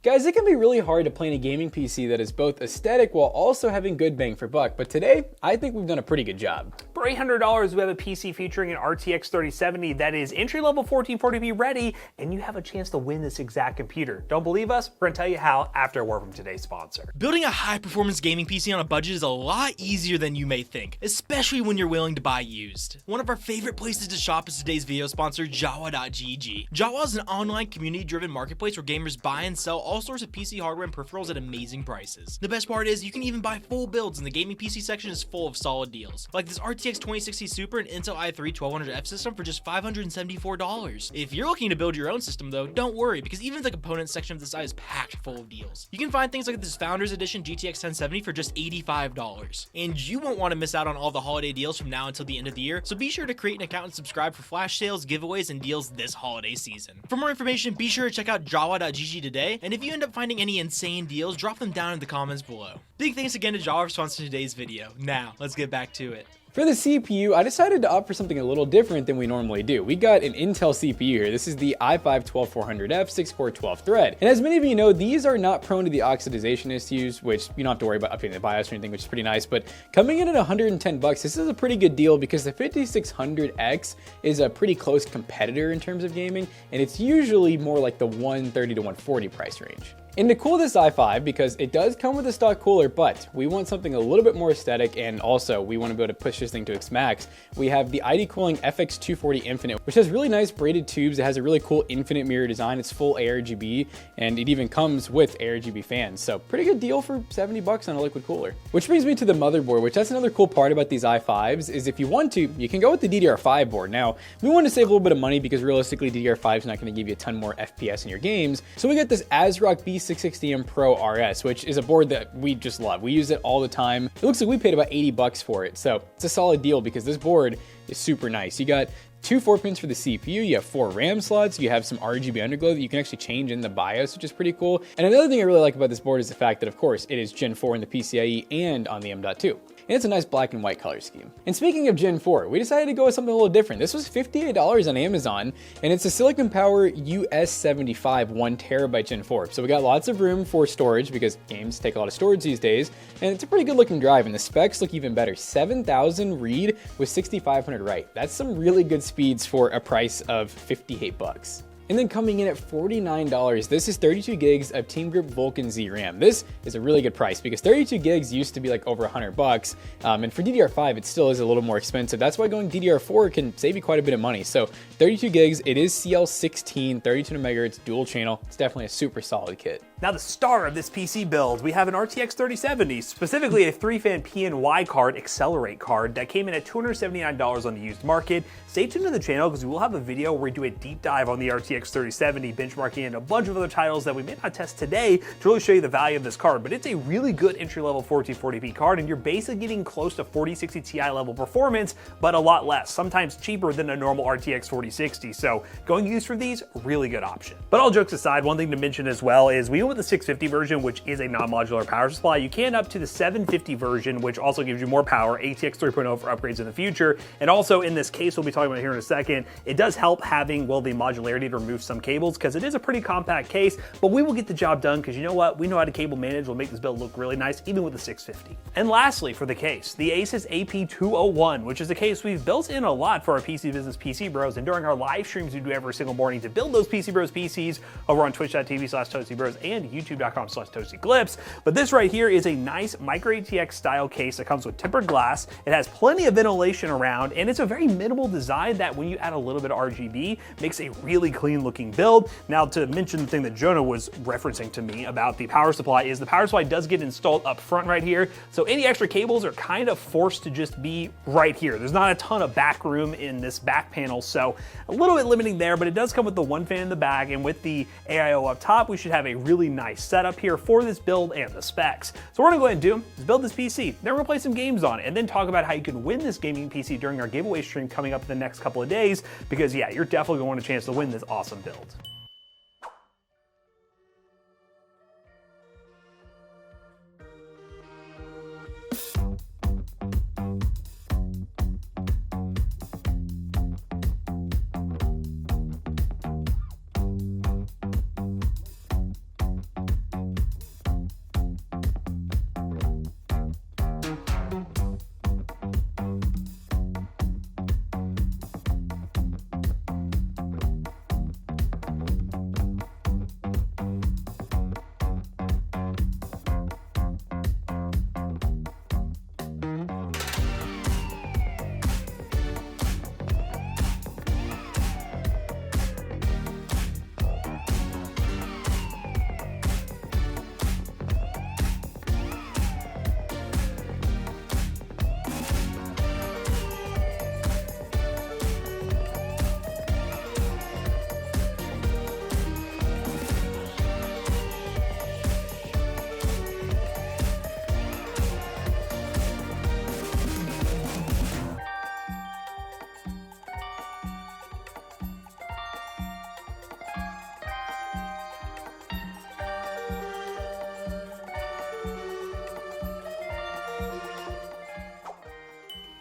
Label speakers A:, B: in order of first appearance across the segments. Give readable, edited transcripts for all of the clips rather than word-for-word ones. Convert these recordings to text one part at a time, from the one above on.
A: Guys, it can be really hard to plan a gaming PC that is both aesthetic while also having good bang for buck, but today, I think we've done a pretty good job.
B: For $800, we have a PC featuring an RTX 3070 that is entry-level 1440p ready, and you have a chance to win this exact computer. Don't believe us? We're gonna tell you how after a word from today's sponsor.
C: Building a high-performance gaming PC on a budget is a lot easier than you may think, especially when you're willing to buy used. One of our favorite places to shop is today's video sponsor, Jawa.gg. Jawa is an online community-driven marketplace where gamers buy and sell all sorts of PC hardware and peripherals at amazing prices. The best part is you can even buy full builds, and the gaming PC section is full of solid deals, like this RTX 2060 Super and Intel i3 1200F system for just $574. If you're looking to build your own system though, don't worry, because even the components section of the site is packed full of deals. You can find things like this Founders Edition GTX 1070 for just $85. And you won't want to miss out on all the holiday deals from now until the end of the year, so be sure to create an account and subscribe for flash sales, giveaways, and deals this holiday season. For more information, be sure to check out Jawa.gg today, and if you end up finding any insane deals, drop them down in the comments below. Big thanks again to Jawa for sponsoring today's video. Now, let's get back to it.
A: For the CPU, I decided to opt for something a little different than we normally do. We got an Intel CPU here. This is the i5-12400F 6-core 12 thread. And as many of you know, these are not prone to the oxidization issues, which you don't have to worry about updating the BIOS or anything, which is pretty nice. But coming in at 110 bucks, this is a pretty good deal because the 5600X is a pretty close competitor in terms of gaming, and it's usually more like the 130 to 140 price range. And to cool this i5, because it does come with a stock cooler, but we want something a little bit more aesthetic, and also we want to be able to push this thing to its max, we have the ID Cooling FX240 Infinite, which has really nice braided tubes. It has a really cool infinite mirror design. It's full ARGB, and it even comes with ARGB fans. So pretty good deal for 70 bucks on a liquid cooler. Which brings me to the motherboard, which that's another cool part about these i5s, is if you want to, you can go with the DDR5 board. Now, we want to save a little bit of money because realistically, DDR5 is not going to give you a ton more FPS in your games. So we got this ASRock B660M Pro RS, which is a board that we just love. We use it all the time. It looks like we paid about 80 bucks for it. So it's a solid deal because this board is super nice. You got two 4-pins for the CPU, you have 4 RAM slots, you have some RGB underglow that you can actually change in the BIOS, which is pretty cool. And another thing I really like about this board is the fact that, of course, it is Gen 4 in the PCIe and on the M.2. And it's a nice black and white color scheme. And speaking of Gen 4, we decided to go with something a little different. This was $58 on Amazon, and it's a Silicon Power US75 1TB Gen 4. So we got lots of room for storage because games take a lot of storage these days, and it's a pretty good looking drive, and the specs look even better. 7,000 read with 6,500 write. That's some really good speeds for a price of 58 bucks. And then coming in at $49, this is 32 gigs of TeamGroup Vulkan Z RAM. This is a really good price because 32 gigs used to be like over 100 bucks. And for DDR5, it still is a little more expensive. That's why going DDR4 can save you quite a bit of money. So 32 gigs, it is CL16, 32 megahertz, dual channel. It's definitely a super solid kit.
B: Now the star of this PC build, we have an RTX 3070, specifically a 3-fan PNY card, Accelerate card, that came in at $279 on the used market. Stay tuned to the channel because we will have a video where we do a deep dive on the RTX 3070, benchmarking and a bunch of other titles that we may not test today to really show you the value of this card. But it's a really good entry-level 1440p card, and you're basically getting close to 4060 Ti level performance, but a lot less, sometimes cheaper than a normal RTX 4060. So going used for these, really good option. But all jokes aside, one thing to mention as well is we went with the 650 version, which is a non-modular power supply. You can up to the 750 version, which also gives you more power, ATX 3.0 for upgrades in the future. And also in this case, we'll be talking about here in a second, it does help having, well, the modularity to remove some cables because it is a pretty compact case, but we will get the job done because you know what? We know how to cable manage. We'll make this build look really nice, even with the 650. And lastly, for the case, the Asus AP201, which is a case we've built in a lot for our PC Business PC Bros, and during our live streams we do every single morning to build those PC Bros PCs over on twitch.tv/ToastyBros and youtube.com/ToastyClips. But this right here is a nice micro ATX style case that comes with tempered glass. It has plenty of ventilation around, and it's a very minimal design that when you add a little bit of RGB, makes a really clean looking build. Now, to mention the thing that Jonah was referencing to me about the power supply is the power supply does get installed up front right here. So any extra cables are kind of forced to just be right here. There's not a ton of back room in this back panel, so a little bit limiting there, but it does come with the 1 fan in the back, and with the AIO up top, we should have a really nice setup here for this build and the specs. So what we're gonna go ahead and do is build this PC, then we're gonna play some games on it, and then talk about how you can win this gaming PC during our giveaway stream coming up in the next couple of days, because yeah, you're definitely gonna want a chance to win this awesome build.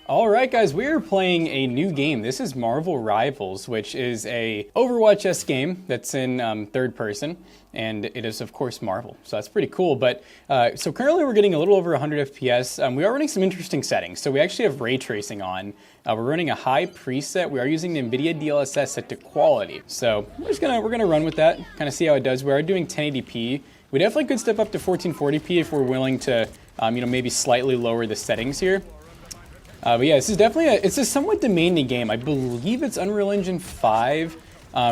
A: All right, guys, we are playing a new game. This is Marvel Rivals, which is a Overwatch-esque game that's in third person, and it is, of course, Marvel. So that's pretty cool. But so currently we're getting a little over 100 FPS. We are running some interesting settings. So we actually have ray tracing on. We're running a high preset. We are using the NVIDIA DLSS set to quality. So we're gonna run with that, kind of see how it does. We are doing 1080p. We definitely could step up to 1440p if we're willing to, maybe slightly lower the settings here. But yeah, this is definitely it's a somewhat demanding game. I believe it's Unreal Engine 5,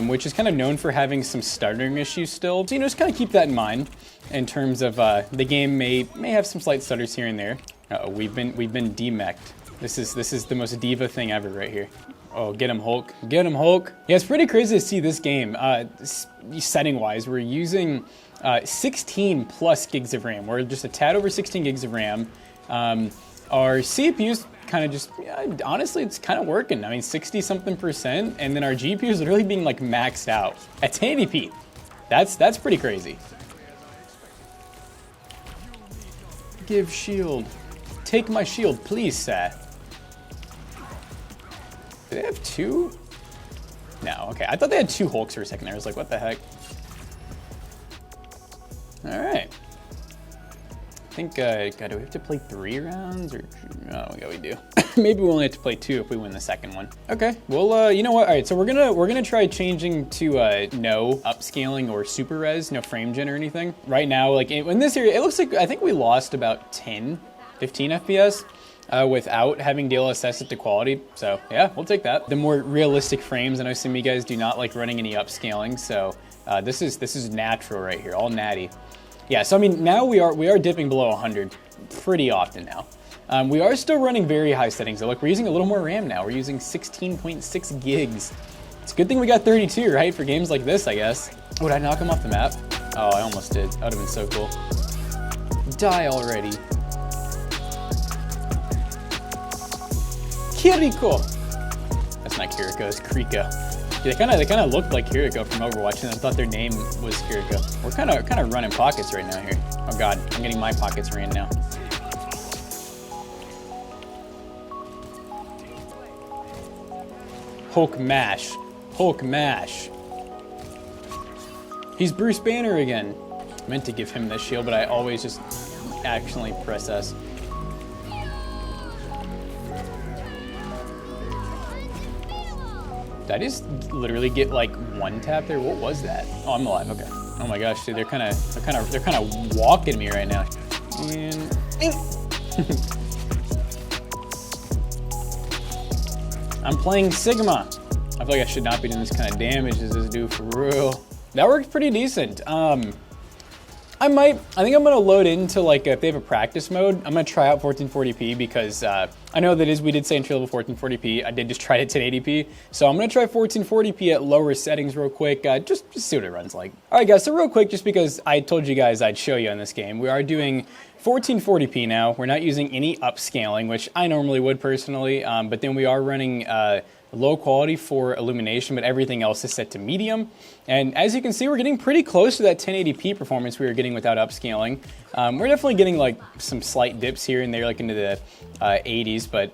A: which is kind of known for having some stuttering issues still. So, just kind of keep that in mind in terms of the game may have some slight stutters here and there. Uh-oh, we've been demeched. This is the most diva thing ever right here. Oh, get him, Hulk. Get him, Hulk. Yeah, it's pretty crazy to see this game. Setting-wise, we're using 16 plus gigs of RAM. We're just a tad over 16 gigs of RAM. Our CPU's kind of just, honestly, it's kind of working. I mean, 60-something%, and then our GPU is literally being like maxed out at 1080p. That's pretty crazy. Give shield. Take my shield, please, sir. Do they have two? No, okay. I thought they had two Hulks for a second there. I was like, what the heck? All right. I think, God, do we have to play 3 rounds? Or, oh, yeah, we do. Maybe we only have to play 2 if we win the second one. Okay, well, you know what? All right, so we're gonna try changing to no upscaling or super res, no frame gen or anything. Right now, like in this area, it looks like I think we lost about 10, 15 FPS without having DLSS at the quality. So yeah, we'll take that. The more realistic frames, I know some of you guys do not like running any upscaling, so this is natural right here, all natty. Yeah, so I mean, now we are dipping below 100 pretty often now. We are still running very high settings. Look, we're using a little more RAM now. We're using 16.6 gigs. It's a good thing we got 32, right? For games like this, I guess. Oh, did I knock him off the map? Oh, I almost did. That would have been so cool. Die already. Kiriko. That's not Kiriko, it's Kriko. They kind of looked like Kiriko from Overwatch, and I thought their name was Kiriko. We're kind of running pockets right now here. Oh God, I'm getting my pockets ran now. Hulk mash, Hulk mash. He's Bruce Banner again. I meant to give him this shield, but I always just accidentally press S. Did I just literally get like one tap there? What was that? Oh, I'm alive. Okay. Oh my gosh, dude, they're kind of walking me right now. And I'm playing Sigma. I feel like I should not be doing this kind of damage as this dude for real. That worked pretty decent. I think I'm gonna load into like if they have a practice mode, I'm gonna try out 1440p because I know that we did say entry level 1440p. I did just try it at 1080p, so I'm gonna try 1440p at lower settings real quick, just see what it runs like. All right, guys. So real quick, just because I told you guys I'd show you on this game, we are doing 1440p now. We're not using any upscaling, which I normally would personally, but then we are running low quality for illumination, but everything else is set to medium. And as you can see, we're getting pretty close to that 1080p performance we were getting without upscaling. We're definitely getting like some slight dips here and there, like into the 80s, but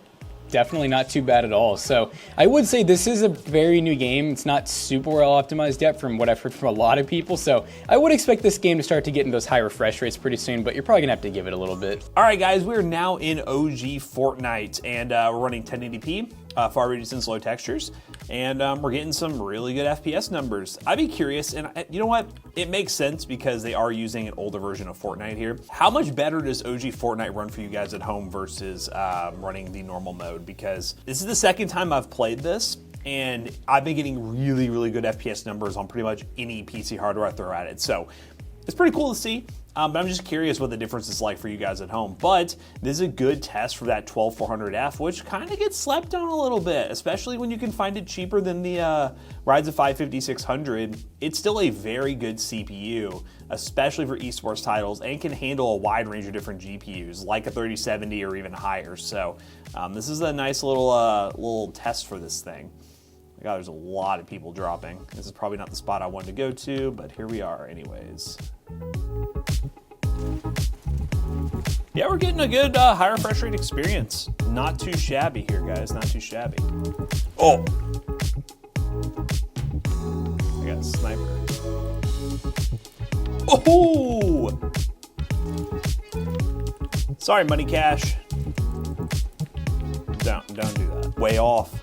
A: definitely not too bad at all. So I would say this is a very new game. It's not super well optimized yet from what I've heard from a lot of people. So I would expect this game to start to get in those high refresh rates pretty soon, but you're probably gonna have to give it a little bit.
B: All right, guys, we're now in OG Fortnite, and we're running 1080p. Far reduced low textures, and we're getting some really good FPS numbers. I'd be curious, and you know what? It makes sense because they are using an older version of Fortnite here. How much better does OG Fortnite run for you guys at home versus running the normal mode? Because this is the second time I've played this, and I've been getting really, really good FPS numbers on pretty much any PC hardware I throw at it. So it's pretty cool to see. But I'm just curious what the difference is like for you guys at home. But this is a good test for that 12400F, which kind of gets slept on a little bit, especially when you can find it cheaper than the Ryzen 5 5600. It's still a very good CPU, especially for esports titles, and can handle a wide range of different GPUs, like a 3070 or even higher. So this is a nice little test for this thing. God, there's a lot of people dropping. This is probably not the spot I wanted to go to, but here we are anyways. Yeah, we're getting a good high refresh rate experience. Not too shabby here, guys, not too shabby. Oh! I got a sniper. Oh! Sorry, Money Cash. Don't do that. Way off.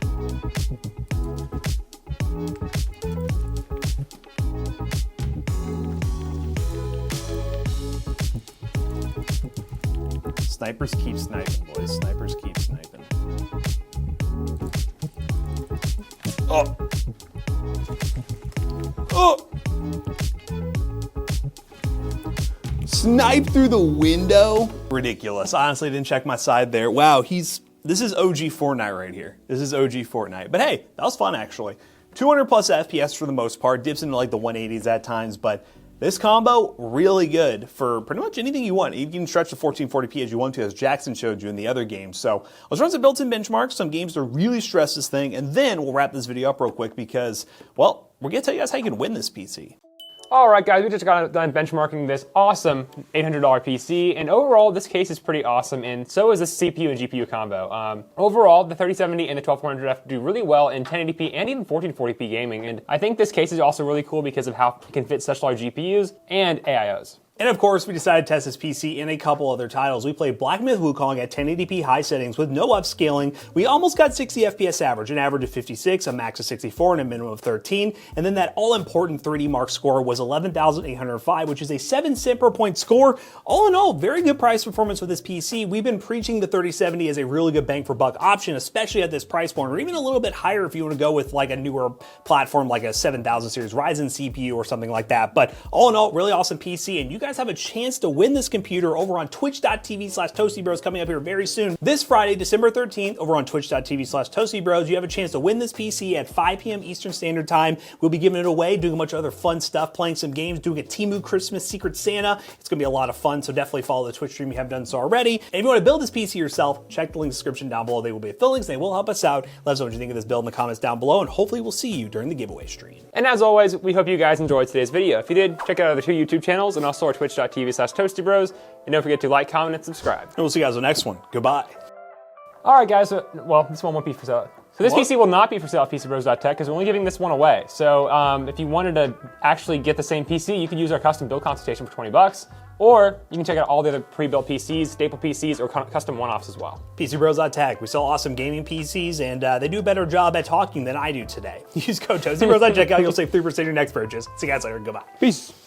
B: Snipers keep sniping, boys. Snipers keep sniping. Oh! Oh! Snipe through the window? Ridiculous. Honestly, didn't check my side there. Wow, this is OG Fortnite right here. This is OG Fortnite. But hey, that was fun actually. 200 plus FPS for the most part, dips into like the 180s at times, but this combo, really good for pretty much anything you want. You can stretch to 1440p as you want to, as Jackson showed you in the other games. So let's run some built-in benchmarks, some games to really stress this thing, and then we'll wrap this video up real quick because, well, we're gonna tell you guys how you can win this PC.
D: All right, guys, we just got done benchmarking this awesome $800 PC, and overall, this case is pretty awesome, and so is the CPU and GPU combo. Overall, the 3070 and the 1200F do really well in 1080p and even 1440p gaming, and I think this case is also really cool because of how it can fit such large GPUs and AIOs.
B: And of course, we decided to test this PC in a couple other titles. We played Black Myth Wukong at 1080p high settings with no upscaling. We almost got 60 FPS average, an average of 56, a max of 64, and a minimum of 13. And then that all-important 3D Mark score was 11,805, which is a 7 cent per point score. All in all, very good price performance with this PC. We've been preaching the 3070 as a really good bang for buck option, especially at this price point, or even a little bit higher if you want to go with like a newer platform like a 7000 series Ryzen CPU or something like that. But all in all, really awesome PC, and you guys have a chance to win this computer over on twitch.tv/ToastyBros coming up here very soon. This Friday, December 13th, over on twitch.tv/ToastyBros, you have a chance to win this PC at 5 p.m. Eastern Standard Time. We'll be giving it away, doing a bunch of other fun stuff, playing some games, doing a Temu Christmas Secret Santa. It's gonna be a lot of fun, so definitely follow the Twitch stream if you haven't done so already. And if you want to build this PC yourself, check the link in the description down below. They will be affiliates, they will help us out. Let us know what you think of this build in the comments down below, and hopefully we'll see you during the giveaway stream.
D: And as always, we hope you guys enjoyed today's video. If you did, check out our other 2 YouTube channels and also our twitch.tv/ToastyBros. And don't forget to like, comment, and subscribe.
B: And we'll see you guys on the next one. Goodbye.
D: All right, guys. Well, this one won't be for sale. So this PC will not be for sale at PCBros.tech because we're only giving this one away. So if you wanted to actually get the same PC, you could use our custom build consultation for 20 bucks. Or you can check out all the other pre-built PCs, staple PCs, or custom one-offs as well.
B: PCBros.tech. We sell awesome gaming PCs, and they do a better job at talking than I do today. Use code ToastyBros on checkout. You'll save 3% on your next purchase. See you guys later. Goodbye.
D: Peace.